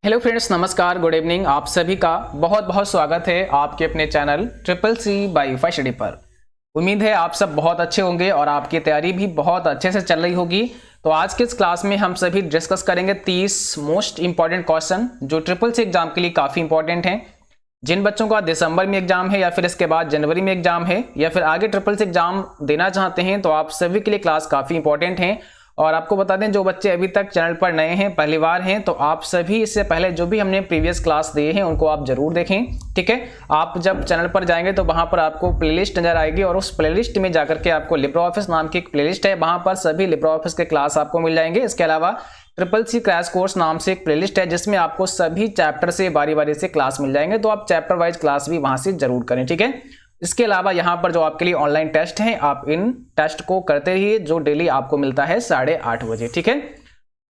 Hello friends, नमस्कार, good evening. आप सभी का बहुत बहुत स्वागत है आपके अपने channel triple C wifi study पर। उम्मीद है आप सब बहुत अच्छे होंगे और आपकी तैयारी भी बहुत अच्छे से चल रही होगी। तो आज के इस क्लास में हम सभी डिस्कस करेंगे 30 मोस्ट इंपॉर्टेंट क्वेश्चन जो ट्रिपल सी एग्जाम के लिए काफ़ी इंपॉर्टेंट हैं। जिन बच्चों का दिसंबर में एग्जाम है या फिर इसके बाद जनवरी में एग्जाम है या फिर आगे ट्रिपल सी एग्जाम देना चाहते हैं तो आप सभी के लिए क्लास काफ़ी इंपॉर्टेंट हैं। और आपको बता दें, जो बच्चे अभी तक चैनल पर नए हैं, पहली बार हैं, तो आप सभी इससे पहले जो भी हमने प्रीवियस क्लास दिए हैं उनको आप जरूर देखें। ठीक है, आप जब चैनल पर जाएंगे तो वहां पर आपको प्लेलिस्ट नजर आएगी और उस प्लेलिस्ट में जाकर के आपको लिब्रे ऑफिस नाम की एक प्लेलिस्ट है, वहां पर सभी लिब्रे ऑफिस के क्लास आपको मिल जाएंगे। इसके अलावा ट्रिपल सी क्रैश कोर्स नाम से एक प्लेलिस्ट है जिसमें आपको सभी चैप्टर से बारी बारी से क्लास मिल जाएंगे, तो आप चैप्टर वाइज क्लास भी वहां से जरूर करें। ठीक है, इसके अलावा यहाँ पर जो आपके लिए ऑनलाइन टेस्ट हैं, आप इन टेस्ट को करते रहिए जो डेली आपको मिलता है 8:30 बजे। ठीक है,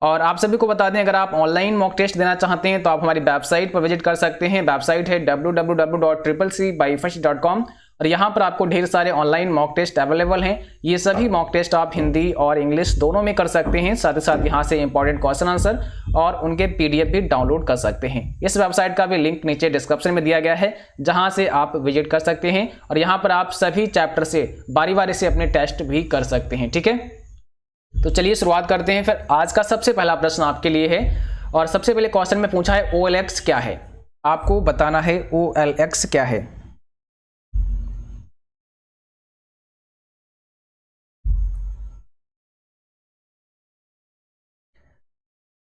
और आप सभी को बता दें, अगर आप ऑनलाइन मॉक टेस्ट देना चाहते हैं तो आप हमारी वेबसाइट पर विजिट कर सकते हैं। वेबसाइट है www.triplec-byfirst.com और यहाँ पर आपको ढेर सारे ऑनलाइन मॉक टेस्ट अवेलेबल हैं। ये सभी मॉक टेस्ट आप हिंदी और इंग्लिश दोनों में कर सकते हैं। साथ ही साथ यहाँ से इंपॉर्टेंट क्वेश्चन आंसर और उनके पीडीएफ भी डाउनलोड कर सकते हैं। इस वेबसाइट का भी लिंक नीचे डिस्क्रिप्शन में दिया गया है, जहाँ से आप विजिट कर सकते हैं और यहाँ पर आप सभी चैप्टर से बारी बारी से अपने टेस्ट भी कर सकते हैं। ठीक है, तो चलिए शुरुआत करते हैं। फिर आज का सबसे पहला प्रश्न आपके लिए है और सबसे पहले क्वेश्चन में पूछा है OLX क्या है। आपको बताना है OLX क्या है।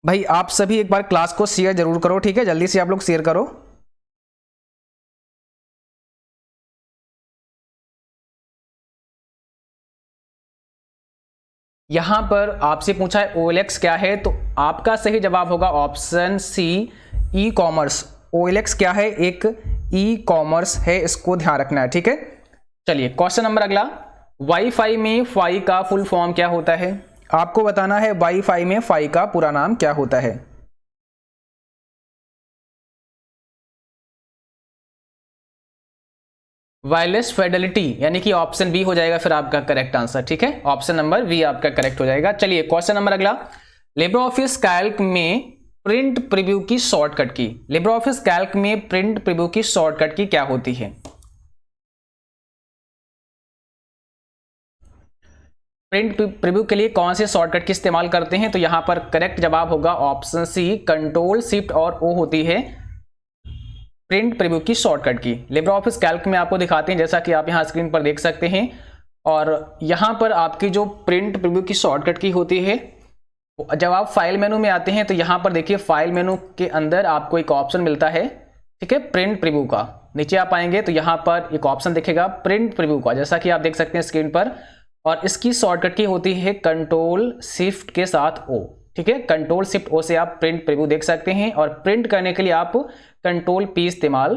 भाई आप सभी एक बार क्लास को शेयर जरूर करो। ठीक है, जल्दी से आप लोग शेयर करो। यहां पर आपसे पूछा है OLX क्या है, तो आपका सही जवाब होगा option C, e commerce. OLX क्या है? एक ई कॉमर्स है, इसको ध्यान रखना है। ठीक है, चलिए क्वेश्चन नंबर अगला। वाईफाई में फाई का फुल फॉर्म क्या होता है? आपको बताना है वाईफाई में फाई का पूरा नाम क्या होता है। वायरलेस फिडेलिटी, यानी कि ऑप्शन बी हो जाएगा फिर आपका करेक्ट आंसर। ठीक है, ऑप्शन नंबर बी आपका करेक्ट हो जाएगा। चलिए क्वेश्चन नंबर अगला। लिब्रे ऑफिस कैल्क में प्रिंट प्रीव्यू की शॉर्टकट की, लिब्रे ऑफिस कैल्क में प्रिंट प्रीव्यू की शॉर्टकट की क्या होती है? प्रिंट प्रीव्यू के लिए कौन से शॉर्टकट की इस्तेमाल करते हैं? तो यहां पर करेक्ट जवाब होगा ऑप्शन सी, कंट्रोल शिफ्ट और ओ होती है प्रिंट प्रीव्यू की शॉर्टकट की। लिब्रे ऑफिस कैल्क में आपको दिखाते हैं, जैसा कि आप यहां स्क्रीन पर देख सकते हैं। और यहां पर आपकी जो प्रिंट प्रीव्यू की शॉर्टकट की होती है, जब आप फाइल मेनू में आते हैं तो यहां पर देखिए फाइल मेनू के अंदर आपको एक ऑप्शन मिलता है, ठीक है, प्रिंट प्रीव्यू का। नीचे आप आएंगे तो यहां पर एक ऑप्शन दिखेगा प्रिंट प्रीव्यू का, जैसा कि आप देख सकते हैं स्क्रीन पर। और इसकी शॉर्टकट की होती है कंट्रोल शिफ्ट के साथ ओ। ठीक है, कंट्रोल शिफ्ट ओ से आप प्रिंट प्रीव्यू देख सकते हैं और प्रिंट करने के लिए आप कंट्रोल पी इस्तेमाल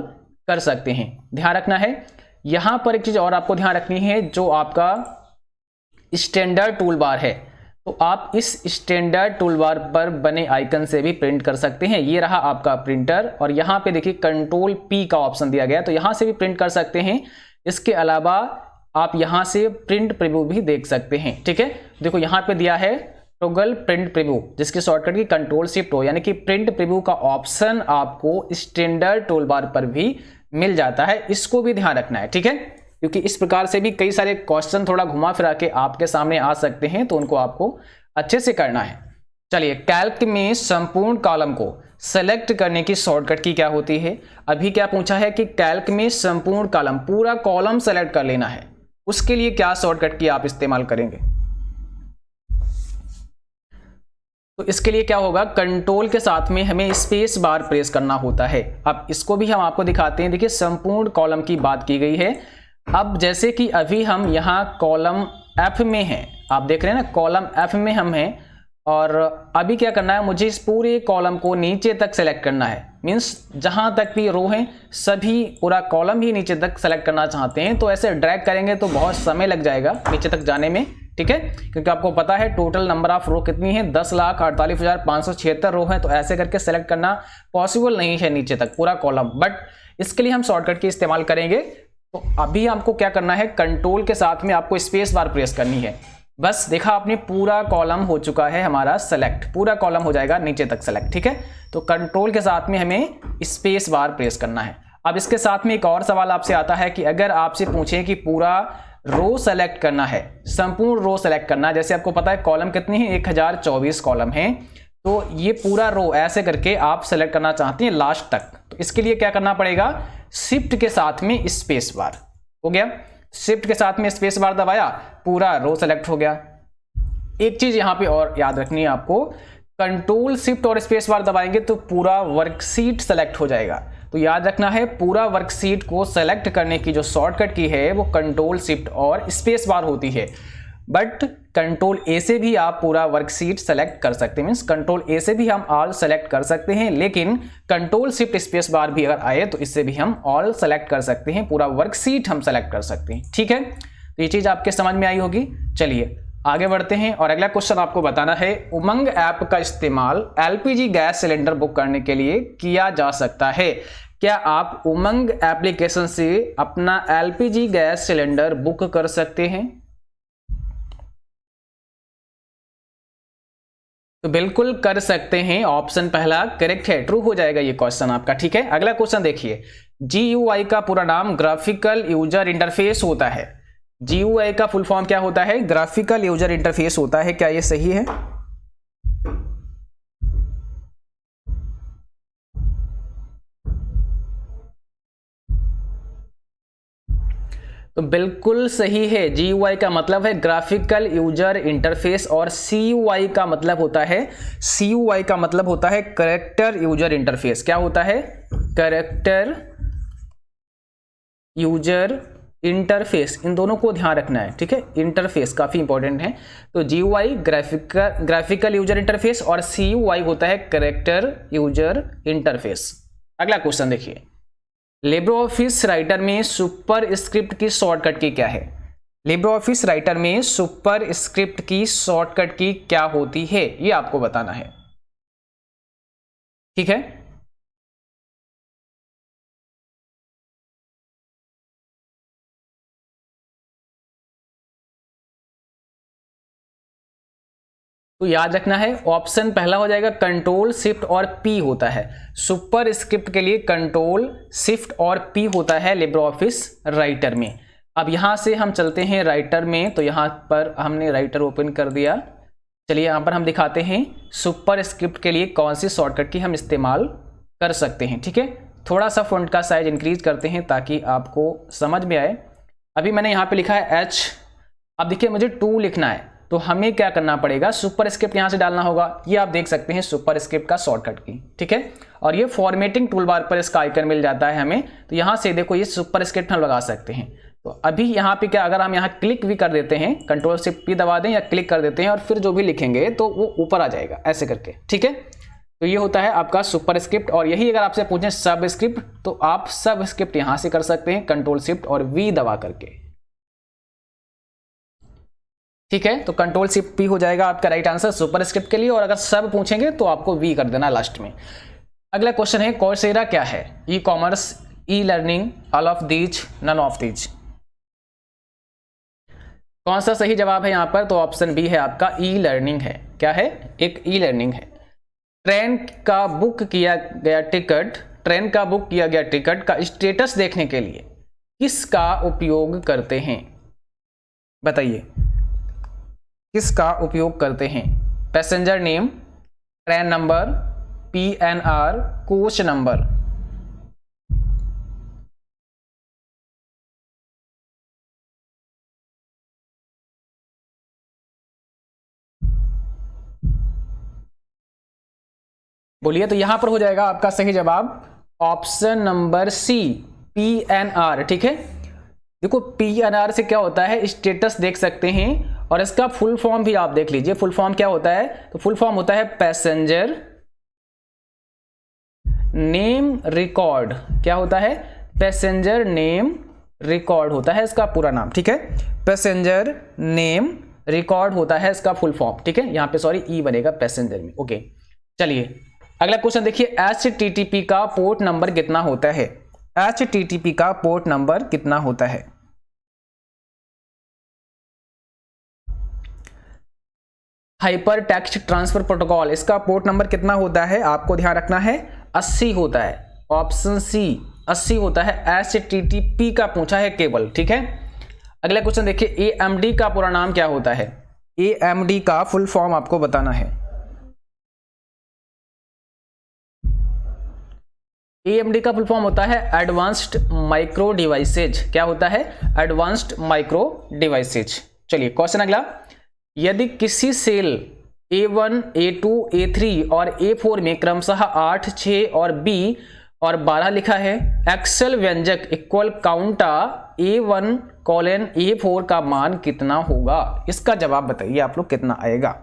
कर सकते हैं। ध्यान रखना है। यहां पर एक चीज और आपको ध्यान रखनी है, जो आपका स्टैंडर्ड टूल बार है, तो आप इस स्टैंडर्ड टूल बार पर बने आइकन से भी प्रिंट कर सकते हैं। ये रहा आपका प्रिंटर और यहां पे देखिए कंट्रोल पी का ऑप्शन दिया गया, तो यहां से भी प्रिंट कर सकते हैं। इसके अलावा आप यहां से प्रिंट प्रीव्यू भी देख सकते हैं। ठीक है, देखो यहां पे दिया है टॉगल प्रिंट प्रीव्यू, जिसकी शॉर्टकट की कंट्रोल शिफ्ट हो, यानी कि प्रिंट प्रीव्यू का ऑप्शन आपको स्टैंडर्ड टूल बार पर भी मिल जाता है। इसको भी ध्यान रखना है। ठीक है, क्योंकि इस प्रकार से भी कई सारे क्वेश्चन थोड़ा घुमा फिरा के आपके सामने आ सकते हैं, तो उनको आपको अच्छे से करना है। चलिए, कैल्क में संपूर्ण कॉलम को सेलेक्ट करने की शॉर्टकट की क्या होती है? अभी क्या पूछा है कि कैल्क में संपूर्ण कॉलम, पूरा कॉलम सेलेक्ट कर लेना है, उसके लिए क्या शॉर्टकट की आप इस्तेमाल करेंगे? तो इसके लिए क्या होगा, कंट्रोल के साथ में हमें स्पेस बार प्रेस करना होता है। अब इसको भी हम आपको दिखाते हैं। देखिए संपूर्ण कॉलम की बात की गई है। अब जैसे कि अभी हम यहाँ कॉलम F में हैं, आप देख रहे हैं ना, कॉलम F में हम हैं और अभी क्या करना है, मुझे इस पूरे कॉलम को नीचे तक सेलेक्ट करना है। मीन्स जहां तक भी रो हैं सभी, पूरा कॉलम ही नीचे तक सेलेक्ट करना चाहते हैं, तो ऐसे ड्रैग करेंगे तो बहुत समय लग जाएगा नीचे तक जाने में। ठीक है, क्योंकि आपको पता है टोटल नंबर ऑफ रो कितनी है, 10,48,576 रो है, तो ऐसे करके सेलेक्ट करना पॉसिबल नहीं है नीचे तक पूरा कॉलम। बट इसके लिए हम शॉर्टकट की इस्तेमाल करेंगे। तो अभी आपको क्या करना है, कंट्रोल के साथ में आपको स्पेस बार प्रेस करनी है। बस देखा आपने, पूरा कॉलम हो चुका है हमारा सेलेक्ट, पूरा कॉलम हो जाएगा नीचे तक सेलेक्ट। ठीक है, तो कंट्रोल के साथ में हमें स्पेस बार प्रेस करना है। अब इसके साथ में एक और सवाल आपसे आता है कि अगर आपसे पूछे कि पूरा रो सेलेक्ट करना है, संपूर्ण रो सेलेक्ट करना है, जैसे आपको पता है कॉलम कितनी है, 1024 कॉलम है, तो ये पूरा रो ऐसे करके आप सेलेक्ट करना चाहते हैं लास्ट तक, तो इसके लिए क्या करना पड़ेगा, शिफ्ट के साथ में स्पेस बार। हो गया, शिफ्ट के साथ में स्पेस बार दबाया, पूरा रो सेलेक्ट हो गया। एक चीज यहां पे और याद रखनी है आपको, कंट्रोल शिफ्ट और स्पेस बार दबाएंगे तो पूरा वर्कशीट सेलेक्ट हो जाएगा। तो याद रखना है, पूरा वर्कशीट को सेलेक्ट करने की जो शॉर्टकट की है वो कंट्रोल शिफ्ट और स्पेस बार होती है। बट कंट्रोल ए से भी आप पूरा वर्कशीट सेलेक्ट कर सकते हैं, मीन्स कंट्रोल ए से भी हम ऑल सेलेक्ट कर सकते हैं, लेकिन कंट्रोल शिफ्ट स्पेस बार भी अगर आए तो इससे भी हम ऑल सेलेक्ट कर सकते हैं, पूरा वर्कशीट हम सेलेक्ट कर सकते हैं। ठीक है, तो ये चीज आपके समझ में आई होगी। चलिए आगे बढ़ते हैं और अगला क्वेश्चन आपको बताना है, उमंग ऐप का इस्तेमाल एलपीजी गैस सिलेंडर बुक करने के लिए किया जा सकता है। क्या आप उमंग एप्लीकेशन से अपना एलपीजी गैस सिलेंडर बुक कर सकते हैं? तो बिल्कुल कर सकते हैं, ऑप्शन पहला करेक्ट है, ट्रू हो जाएगा ये क्वेश्चन आपका। ठीक है, अगला क्वेश्चन देखिए, GUI का पूरा नाम ग्राफिकल यूजर इंटरफेस होता है। GUI का फुल फॉर्म क्या होता है, ग्राफिकल यूजर इंटरफेस होता है, क्या ये सही है? तो बिल्कुल सही है, GUI का मतलब है ग्राफिकल यूजर इंटरफेस और CUI का मतलब होता है, CUI का मतलब होता है कैरेक्टर यूजर इंटरफेस। क्या होता है, कैरेक्टर यूजर इंटरफेस, इन दोनों को ध्यान रखना है। ठीक है, इंटरफेस काफी इंपॉर्टेंट है। तो GUI ग्राफिकल यूजर इंटरफेस और CUI होता है कैरेक्टर यूजर इंटरफेस। अगला क्वेश्चन देखिए, लिब्रे ऑफिस राइटर में सुपर स्क्रिप्ट की शॉर्टकट की क्या है? लिब्रे ऑफिस राइटर में सुपर स्क्रिप्ट की शॉर्टकट की क्या होती है, ये आपको बताना है। ठीक है, तो याद रखना है, ऑप्शन पहला हो जाएगा कंट्रोल शिफ्ट और पी होता है। सुपर स्क्रिप्ट के लिए कंट्रोल शिफ्ट और पी होता है लिब्रे ऑफिस राइटर में। अब यहां से हम चलते हैं राइटर में, तो यहां पर हमने राइटर ओपन कर दिया। चलिए यहां पर हम दिखाते हैं सुपर स्क्रिप्ट के लिए कौन सी शॉर्टकट की हम इस्तेमाल कर सकते हैं। ठीक है, थोड़ा सा फॉन्ट का साइज इंक्रीज करते हैं ताकि आपको समझ में आए। अभी मैंने यहाँ पे लिखा है H, अब देखिए मुझे 2 लिखना है, तो हमें क्या करना पड़ेगा, सुपर स्क्रिप्ट यहां से डालना होगा। ये आप देख सकते हैं सुपर स्क्रिप्ट का शॉर्टकट की। ठीक है, और ये फॉर्मेटिंग टूल बार पर इसका आइकन मिल जाता है हमें, तो यहां से देखो ये सुपर स्क्रिप्ट हम लगा सकते हैं। तो अभी यहाँ पे क्या, अगर हम यहाँ क्लिक भी कर देते हैं, कंट्रोल शिफ्ट पी दबा दें या क्लिक कर देते हैं और फिर जो भी लिखेंगे तो वो ऊपर आ जाएगा ऐसे करके। ठीक है, तो ये होता है आपका सुपर स्क्रिप्ट। और यही अगर आपसे पूछें सब स्क्रिप्ट, तो आप सब स्क्रिप्ट यहां से कर सकते हैं कंट्रोल शिफ्ट और वी दबा करके। ठीक है, तो कंट्रोल शिफ्ट पी हो जाएगा आपका राइट आंसर सुपर स्क्रिप्ट के लिए, और अगर सब पूछेंगे तो आपको वी कर देना लास्ट में। अगला क्वेश्चन है, कोर्सेरा क्या है? E commerce, e learning, all of these, none of these. कौन सा सही जवाब है यहां पर? तो ऑप्शन बी है आपका, ई लर्निंग है। क्या है? एक ई लर्निंग है। ट्रेन का बुक किया गया टिकट का स्टेटस देखने के लिए किसका उपयोग करते हैं? बताइए, किसका उपयोग करते हैं? Passenger name, train number, PNR, coach number. बोलिए, तो यहां पर हो जाएगा आपका सही जवाब ऑप्शन नंबर सी, PNR। ठीक है, देखो PNR से क्या होता है, स्टेटस देख सकते हैं, और इसका फुल फॉर्म भी आप देख लीजिए। फुल फॉर्म क्या होता है? तो फुल फॉर्म होता है पैसेंजर नेम रिकॉर्ड। क्या होता है? पैसेंजर नेम रिकॉर्ड होता है इसका पूरा नाम। ठीक है, पैसेंजर नेम रिकॉर्ड होता है इसका फुल फॉर्म। ठीक है, यहां पे सॉरी ई बनेगा पैसेंजर में। ओके, चलिए अगला क्वेश्चन देखिए, HTTP का पोर्ट नंबर कितना होता है? HTTP का पोर्ट नंबर कितना होता है? हाइपर टेक्स्ट ट्रांसफर प्रोटोकॉल, इसका पोर्ट नंबर कितना होता है आपको ध्यान रखना है, 80 होता है। ऑप्शन सी 80 होता है। HTTP का पूछा है केवल, ठीक है। अगला क्वेश्चन देखिए, AMD का पूरा नाम क्या होता है? AMD का फुल फॉर्म आपको बताना है। AMD का फुल फॉर्म होता है एडवांस्ड माइक्रो डिवाइसेज। क्या होता है? Advanced micro devices. चलिए क्वेश्चन अगला, यदि किसी सेल A1, A2, A3 और A4 में क्रमशः 8, 6 और B और 12 लिखा है, एक्सेल व्यंजक इक्वल काउंटा A1 कोलन A4 का मान कितना होगा? इसका जवाब बताइए आप लोग, कितना आएगा?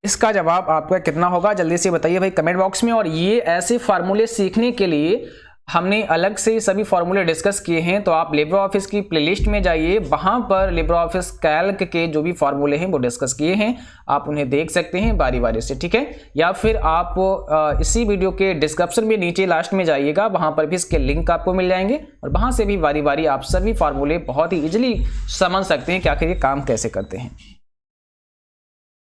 इसका जवाब आपका कितना होगा जल्दी से बताइए भाई कमेंट बॉक्स में। और ये ऐसे फार्मूले सीखने के लिए हमने अलग से सभी फार्मूले डिस्कस किए हैं, तो आप लिब्रे ऑफिस की प्लेलिस्ट में जाइए, वहां पर लिब्रे ऑफिस कैल्क के जो भी फार्मूले हैं वो डिस्कस किए हैं, आप उन्हें देख सकते हैं बारी बारी से, ठीक है। या फिर आप इसी वीडियो के डिस्क्रिप्शन में नीचे लास्ट में जाइएगा, वहां पर भी इसके लिंक आपको मिल जाएंगे और वहां से भी बारी बारी आप सभी फार्मूले बहुत ही इजिली समझ सकते हैं कि आखिर ये काम कैसे करते हैं।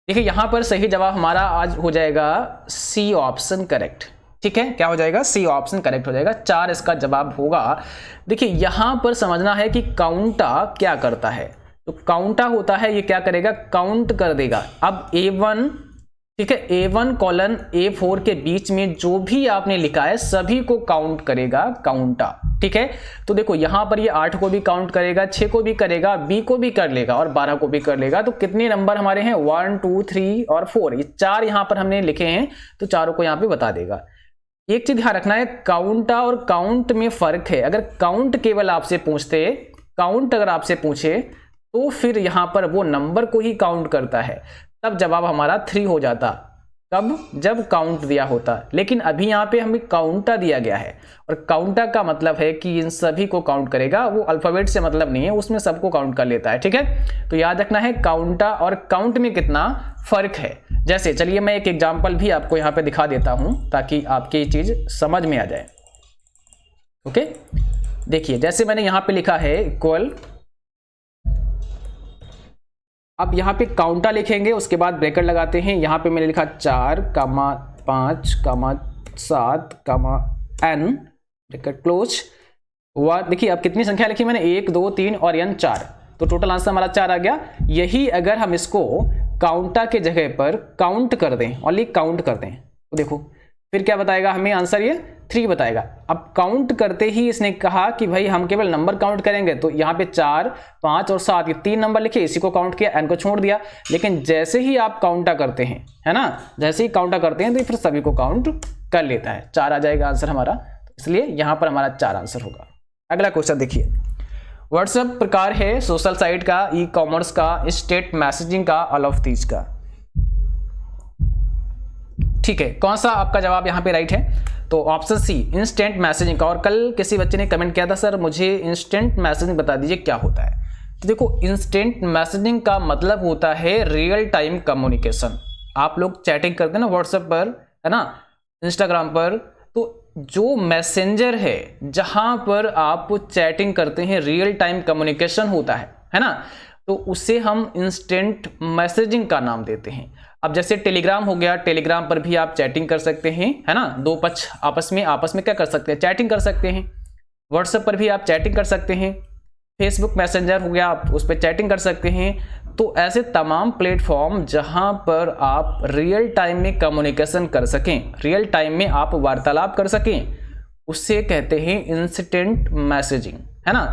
देखिए यहां पर सही जवाब हमारा आज हो जाएगा सी ऑप्शन करेक्ट, ठीक है। क्या हो जाएगा? सी ऑप्शन करेक्ट हो जाएगा, 4 इसका जवाब होगा। देखिए यहां पर समझना है कि काउंटा क्या करता है। तो काउंटा होता है, ये क्या करेगा? काउंट कर देगा। अब A1, ठीक है, A1 कोलन A4 के बीच में जो भी आपने लिखा है सभी को काउंट करेगा काउंटा, ठीक है। तो देखो यहां पर ये 8 को भी काउंट करेगा, 6 को भी करेगा, B को भी कर लेगा और 12 को भी कर लेगा। तो कितने नंबर हमारे हैं? 1, 2, 3 और 4, ये 4 यहां पर हमने लिखे हैं, तो चारों को यहां पे बता देगा। एक चीज ध्यान रखना है, काउंटा और काउंट में फर्क है। अगर काउंट केवल आपसे पूछते, काउंट अगर आपसे पूछे तो फिर यहां पर वो नंबर को ही काउंट करता है, तब जवाब हमारा 3 हो जाता। कब? जब काउंट दिया होता। लेकिन अभी यहां पे हमें काउंटा दिया गया है और काउंटा का मतलब है कि इन सभी को काउंट करेगा, वो अल्फाबेट से मतलब नहीं है, उसमें सबको काउंट कर लेता है, ठीक है। तो याद रखना है काउंटा और काउंट में कितना फर्क है। जैसे चलिए मैं एक एग्जांपल भी आपको यहां पे दिखा देता हूं ताकि आपकी ये चीज समझ में आ जाए। ओके, देखिए जैसे मैंने यहां पे लिखा है इक्वल, अब यहां पे काउंटा लिखेंगे, उसके बाद ब्रैकेट लगाते हैं। यहां पे मैंने लिखा 4, 5, 7, n ब्रैकेट क्लोज। देखिए अब कितनी संख्या लिखी मैंने? 1, 2, 3 और n 4, तो टोटल आंसर हमारा 4 आ गया। यही अगर हम इसको काउंटा के जगह पर काउंट कर दें, ओनली काउंट कर दें, तो देखो फिर क्या बताएगा हमें आंसर? ये 3 बताएगा। अब काउंट करते ही इसने कहा कि भाई हम केवल नंबर काउंट करेंगे, तो यहाँ पे 4, 5 और 7 ये 3 नंबर लिखे, इसी को काउंट किया, n को छोड़ दिया। लेकिन जैसे ही आप काउंटा करते हैं, है ना, जैसे ही काउंटा करते हैं तो फिर सभी को काउंट कर लेता है, 4 आ जाएगा आंसर हमारा। इसलिए यहाँ पर हमारा 4 आंसर होगा। अगला क्वेश्चन देखिए, व्हाट्सएप प्रकार है सोशल साइट का, ई कॉमर्स का, स्टेट मैसेजिंग का, ऑल ऑफ दीज का, ठीक है। कौन सा आपका जवाब यहाँ पे राइट है? तो ऑप्शन सी इंस्टेंट मैसेजिंग का। और कल किसी बच्चे ने कमेंट किया था सर मुझे इंस्टेंट मैसेजिंग बता दीजिए क्या होता है। तो देखो इंस्टेंट मैसेजिंग का मतलब होता है रियल टाइम कम्युनिकेशन। आप लोग चैटिंग करते हैं ना व्हाट्सएप पर, है ना, इंस्टाग्राम पर, तो जो मैसेंजर है जहां पर आप चैटिंग करते हैं, रियल टाइम कम्युनिकेशन होता है ना, तो उसे हम इंस्टेंट मैसेजिंग का नाम देते हैं। अब जैसे टेलीग्राम हो गया, टेलीग्राम पर भी आप चैटिंग कर सकते हैं, है ना, दो पक्ष आपस में क्या कर सकते हैं? चैटिंग कर सकते हैं। व्हाट्सएप पर भी आप चैटिंग कर सकते हैं। फेसबुक मैसेंजर हो गया, आप उस पर चैटिंग कर सकते हैं। तो ऐसे तमाम प्लेटफॉर्म जहां पर आप रियल टाइम में कम्युनिकेशन कर सकें, रियल टाइम में आप वार्तालाप कर सकें, उससे कहते हैं इंस्टेंट मैसेजिंग, है ना।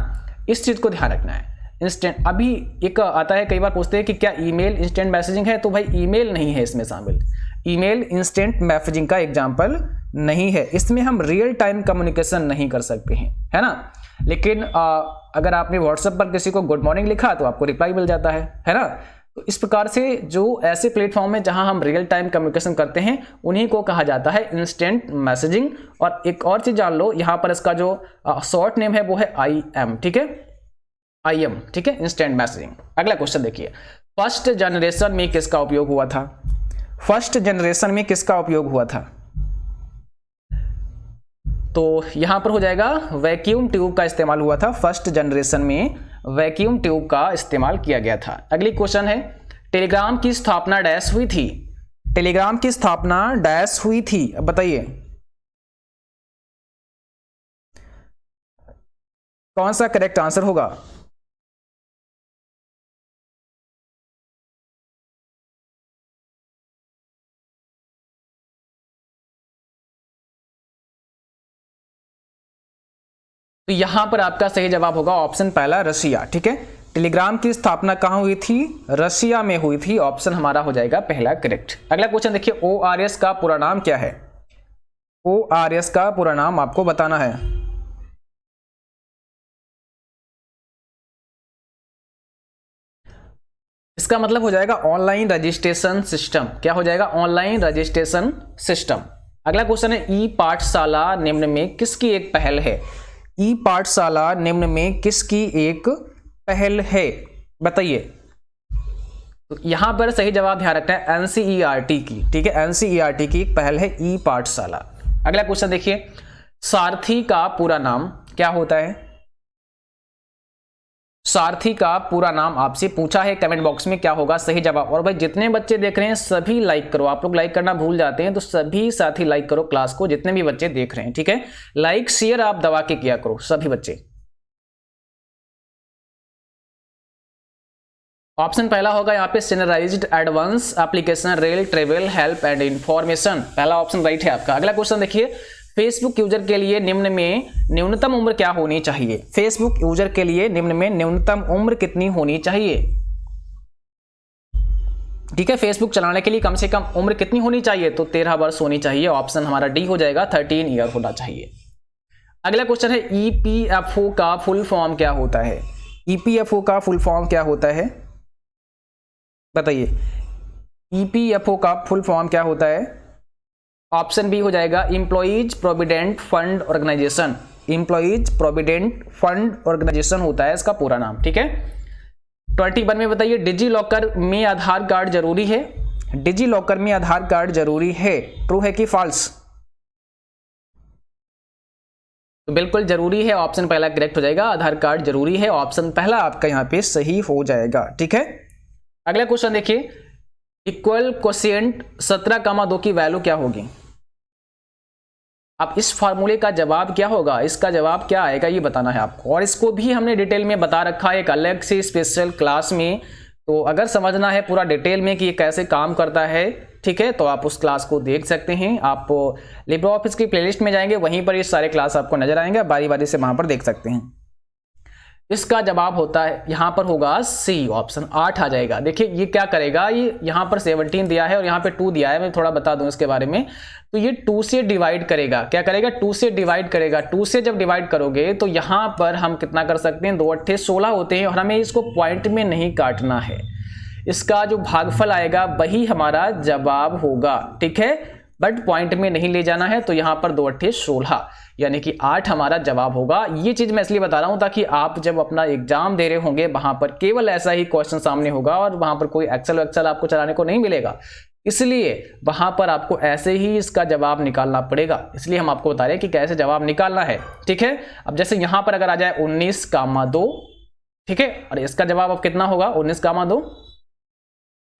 इस चीज को ध्यान रखना है। इंस्टेंट, अभी एक आता है, कई बार पूछते हैं कि क्या ईमेल इंस्टेंट मैसेजिंग है? तो भाई ईमेल नहीं है इसमें शामिल। ईमेल इंस्टेंट मैसेजिंग का एग्जाम्पल नहीं है, इसमें हम रियल टाइम कम्युनिकेशन नहीं कर सकते हैं, है ना। लेकिन अगर आपने व्हाट्सएप पर किसी को गुड मॉर्निंग लिखा तो आपको रिप्लाई मिल जाता है ना। तो इस प्रकार से जो ऐसे प्लेटफॉर्म है जहां हम रियल टाइम कम्युनिकेशन करते हैं, उन्हीं को कहा जाता है इंस्टेंट मैसेजिंग। और एक और चीज जान लो, यहां पर इसका जो शॉर्ट नेम है वो है IM, ठीक है, IM, ठीक है, इंस्टेंट मैसेजिंग। अगला क्वेश्चन देखिए, फर्स्ट जनरेशन में किसका उपयोग हुआ था? फर्स्ट जनरेशन में किसका उपयोग हुआ था? तो यहां पर हो जाएगा वैक्यूम ट्यूब का इस्तेमाल हुआ था फर्स्ट जनरेशन में। वैक्यूम ट्यूब का इस्तेमाल किया गया था। अगली क्वेश्चन है, टेलीग्राम की स्थापना डैश हुई थी। टेलीग्राम की स्थापना डैश हुई थी, अब बताइए कौन सा करेक्ट आंसर होगा। तो यहां पर आपका सही जवाब होगा ऑप्शन पहला, रसिया। ठीक है, टेलीग्राम की स्थापना कहां हुई थी, रसिया में हुई थी। ऑप्शन हमारा हो जाएगा पहला करेक्ट। अगला क्वेश्चन देखिए, ORS का पूरा नाम क्या है। ORS का पूरा नाम आपको बताना है। इसका मतलब हो जाएगा ऑनलाइन रजिस्ट्रेशन सिस्टम। क्या हो जाएगा, ऑनलाइन रजिस्ट्रेशन सिस्टम। अगला क्वेश्चन है, ई पाठशाला निम्न में किसकी एक पहल है। ई पाठशाला निम्न में किसकी एक पहल है, बताइए। तो यहां पर सही जवाब ध्यान रखना है NCERT की। ठीक है, NCERT की एक पहल है ई पाठशाला। अगला क्वेश्चन देखिए, सारथी का पूरा नाम क्या होता है। सारथी का पूरा नाम आपसे पूछा है, कमेंट बॉक्स में क्या होगा सही जवाब। और भाई जितने बच्चे देख रहे हैं सभी लाइक करो, आप लोग लाइक करना भूल जाते हैं, तो सभी साथी लाइक करो क्लास को, जितने भी बच्चे देख रहे हैं। ठीक है, लाइक शेयर आप दबा के किया करो सभी बच्चे। ऑप्शन पहला होगा यहाँ पे standardised advance application rail travel help and information, पहला ऑप्शन राइट है आपका। अगला क्वेश्चन देखिए, फेसबुक यूजर के लिए निम्न में न्यूनतम उम्र क्या होनी चाहिए। फेसबुक यूजर के लिए निम्न में न्यूनतम उम्र कितनी होनी चाहिए। ठीक है, फेसबुक चलाने के लिए कम से कम उम्र कितनी होनी चाहिए, तो 13 वर्ष होनी चाहिए। ऑप्शन हमारा डी हो जाएगा, 13 ईयर होना चाहिए। अगला क्वेश्चन है, EPFO का फुल फॉर्म क्या होता है। EPFO का फुल फॉर्म क्या होता है, बताइए। EPFO का फुल फॉर्म क्या होता है। ऑप्शन बी हो जाएगा, employees provident fund organisation. Employees provident fund organisation होता है इसका पूरा नाम। ठीक है, 21 में बताइए, डिजी लॉकर में आधार कार्ड जरूरी है। डिजी लॉकर में आधार कार्ड जरूरी है, ट्रू है कि फॉल्स। तो बिल्कुल जरूरी है, ऑप्शन पहला करेक्ट हो जाएगा, आधार कार्ड जरूरी है। ऑप्शन पहला आपका यहां पे सही हो जाएगा। ठीक है, अगला क्वेश्चन देखिए, इक्वल क्वोशिएंट 17,2 की वैल्यू क्या होगी। अब इस फार्मूले का जवाब क्या होगा, इसका जवाब क्या आएगा ये बताना है आपको। और इसको भी हमने डिटेल में बता रखा है एक अलग से स्पेशल क्लास में, तो अगर समझना है पूरा डिटेल में कि ये कैसे काम करता है, ठीक है, तो आप उस क्लास को देख सकते हैं। आप लिब्रे ऑफिस की प्लेलिस्ट में जाएंगे, वहीं पर ये सारे क्लास आपको नजर आएंगे, बारी बारी से वहां पर देख सकते हैं। इसका जवाब होता है यहां पर होगा सी, ऑप्शन 8 आ जाएगा। देखिए ये क्या करेगा, ये यहां पर 17 दिया है और यहां पे 2 दिया है, मैं थोड़ा बता दूं इसके बारे में। तो ये 2 से डिवाइड करेगा, क्या करेगा, 2 से डिवाइड करेगा। 2 से जब डिवाइड करोगे तो यहां पर हम कितना कर सकते हैं, 2 8 16 होते हैं, और हमें इसको पॉइंट में नहीं काटना है। इसका जो भागफल आएगा वही हमारा जवाब होगा। ठीक है, बट पॉइंट में नहीं ले जाना है, तो यहां पर 2 8 16 यानी कि 8 हमारा जवाब होगा। ये चीज मैं इसलिए बता रहा हूं ताकि आप जब अपना एग्जाम दे रहे होंगे वहां पर केवल ऐसा ही क्वेश्चन सामने होगा और वहां पर कोई एक्सेल आपको चलाने को नहीं मिलेगा, इसलिए वहां पर आपको ऐसे ही इसका जवाब निकालना पड़ेगा। इसलिए हम आपको बता रहे हैं कि कैसे जवाब निकालना है। ठीक है, अब जैसे यहां पर अगर आ जाए 19,2, ठीक है, और इसका जवाब अब कितना होगा 19,2,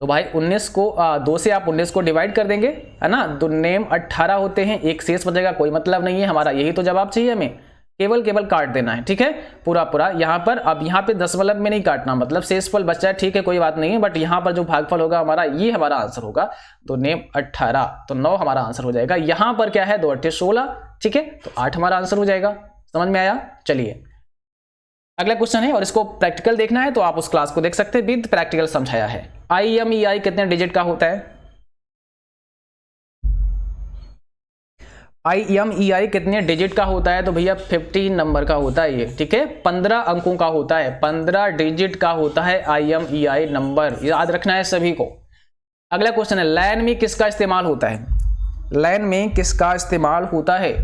तो भाई 19 को 2 से आप 19 को डिवाइड कर देंगे, है ना, तो नेम 18 होते हैं, एक शेष बचेगा, कोई मतलब नहीं है हमारा, यही तो जवाब चाहिए हमें, केवल काट देना है। ठीक है, पूरा यहाँ पर, अब यहाँ पे दशमलव में नहीं काटना, मतलब शेषफल बचा है, ठीक है कोई बात नहीं है, बट यहाँ पर जो भागफल होगा हमारा, ये हमारा आंसर होगा। तो नेम 18, तो 9 हमारा आंसर हो जाएगा। यहाँ पर क्या है, 2 8 16, ठीक है, तो 8 हमारा आंसर हो जाएगा। समझ में आया, चलिए अगला क्वेश्चन है, और इसको प्रैक्टिकल देखना है तो आप उस क्लास को देख सकते हैं, विद प्रैक्टिकल समझाया है। IMEI कितने डिजिट का होता है। IMEI कितने डिजिट का होता है, तो भैया 15 नंबर का होता है ये। ठीक है, 15 अंकों का होता है, 15 डिजिट का होता है IMEI नंबर, याद रखना है सभी को। अगला क्वेश्चन है, लैन में किसका इस्तेमाल होता है। लैन में किसका इस्तेमाल होता है,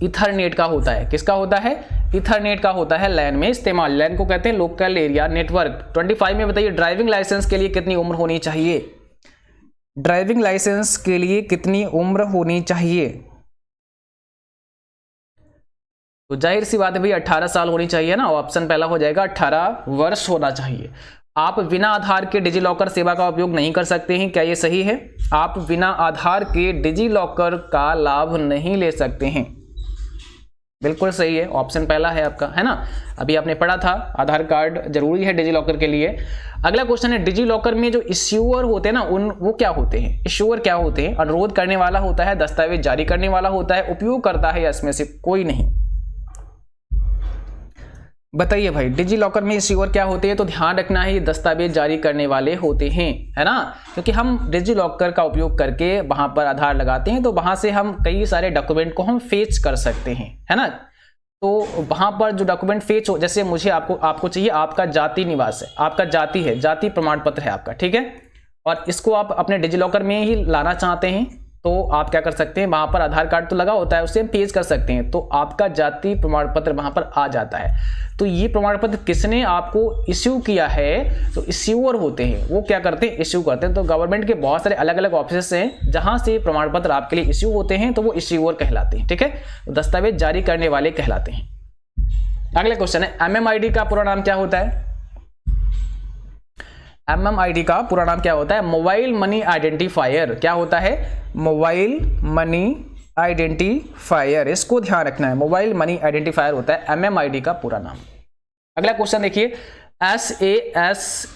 इथरनेट का होता है। किसका होता है, इथरनेट का होता है लैन में इस्तेमाल। लैन को कहते हैं लोकल एरिया नेटवर्क। 25 में बताइए, ड्राइविंग लाइसेंस के लिए कितनी उम्र होनी चाहिए। ड्राइविंग लाइसेंस के लिए कितनी उम्र होनी चाहिए। तो जाहिर सी बात है भाई 18 साल होनी चाहिए ना, ऑप्शन पहला हो जाएगा 18 वर्ष होना चाहिए। आप बिना आधार के डिजी लॉकर सेवा का उपयोग नहीं कर सकते हैं, क्या ये सही है? आप बिना आधार के डिजी लॉकर का लाभ नहीं ले सकते हैं, बिल्कुल सही है, ऑप्शन पहला है आपका, है ना। अभी आपने पढ़ा था आधार कार्ड जरूरी है डिजी लॉकर के लिए। अगला क्वेश्चन है डिजी लॉकर में जो इश्यूअर होते हैं ना वो क्या होते हैं? इश्यूअर क्या होते हैं? अनुरोध करने वाला होता है, दस्तावेज जारी करने वाला होता है, उपयोग करता है, या इसमें से कोई नहीं? बताइए भाई, डिजी लॉकर में इश्यूअर क्या होते हैं? तो ध्यान रखना है ये दस्तावेज जारी करने वाले होते हैं, है ना, क्योंकि हम डिजी लॉकर का उपयोग करके वहां पर आधार लगाते हैं तो वहां से हम कई सारे डॉक्यूमेंट को हम फेच कर सकते हैं, है ना। तो वहां पर जो डॉक्यूमेंट फेच हो, जैसे मुझे आपको चाहिए आपका जाति निवास है, आपका जाति है, जाति प्रमाण पत्र है आपका, ठीक है, और इसको आप अपने डिजी लॉकर में ही लाना चाहते हैं तो आप क्या कर सकते हैं, वहां पर आधार कार्ड तो लगा होता है उसे हम पेश कर सकते हैं, तो आपका जाति प्रमाण पत्र वहां पर आ जाता है। तो ये प्रमाण पत्र किसने आपको इश्यू किया है? तो इश्यूअर होते हैं, वो क्या करते हैं, इश्यू करते हैं। तो गवर्नमेंट के बहुत सारे अलग अलग ऑफिस हैं जहां से प्रमाण पत्र आपके लिए इश्यू होते हैं, तो वो इश्यूअर कहलाते हैं, ठीक है, तो दस्तावेज जारी करने वाले कहलाते हैं। अगला क्वेश्चन है MMID का पूरा नाम क्या होता है? MMID का पूरा नाम क्या होता है? Mobile money identifier. क्या होता है? मोबाइल मनी आइडेंटिफायर, इसको ध्यान रखना है, मोबाइल मनी आइडेंटिफायर होता है MMID का पूरा नाम। अगला क्वेश्चन देखिए, SAS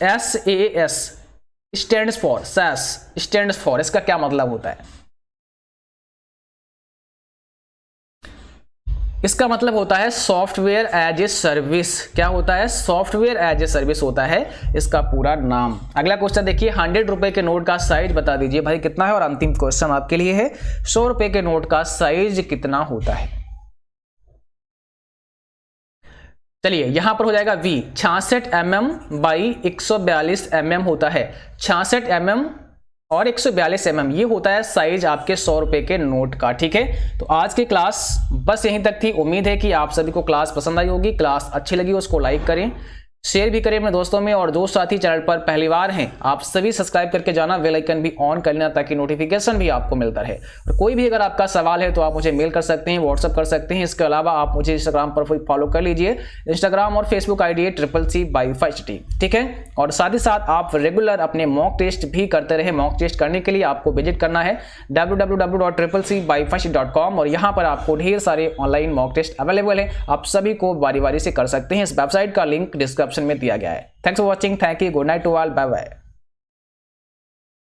stands for, SAS stands for, इसका क्या मतलब होता है? इसका मतलब होता है सॉफ्टवेयर एज ए सर्विस। क्या होता है? सॉफ्टवेयर एज ए सर्विस होता है इसका पूरा नाम। अगला क्वेश्चन देखिए, 100 रुपए के नोट का साइज बता दीजिए भाई कितना है, और अंतिम क्वेश्चन आपके लिए है 100 रुपए के नोट का साइज कितना होता है? चलिए यहां पर हो जाएगा V, 66 mm बाई 142 mm होता है, 66 mm और 142 mm ये होता है साइज आपके 100 रुपए के नोट का, ठीक है। तो आज की क्लास बस यहीं तक थी। उम्मीद है कि आप सभी को क्लास पसंद आई होगी। क्लास अच्छी लगी उसको लाइक करें, शेयर भी करें अपने दोस्तों में, और जो साथी चैनल पर पहली बार हैं आप सभी सब्सक्राइब करके जाना, बेल आइकन भी ऑन कर लेना ताकि नोटिफिकेशन भी आपको मिलता रहे। और कोई भी अगर आपका सवाल है तो आप मुझे मेल कर सकते हैं, व्हाट्सअप कर सकते हैं। इसके अलावा आप मुझे इंस्टाग्राम पर फॉलो कर लीजिए, इंस्टाग्राम और फेसबुक ID है CCC/5T, ठीक है। और साथ ही साथ आप रेगुलर अपने मॉक टेस्ट भी करते रहे। मॉक टेस्ट करने के लिए आपको विजिट करना है www.CCC/5T.com, और यहाँ पर आपको ढेर सारे ऑनलाइन मॉक टेस्ट अवेलेबल है, आप सभी को बारी बारी से कर सकते हैं। इस वेबसाइट का लिंक डिस्क्रिप्शन में दिया गया है। Thanks for watching, thank you, good night to all, bye bye.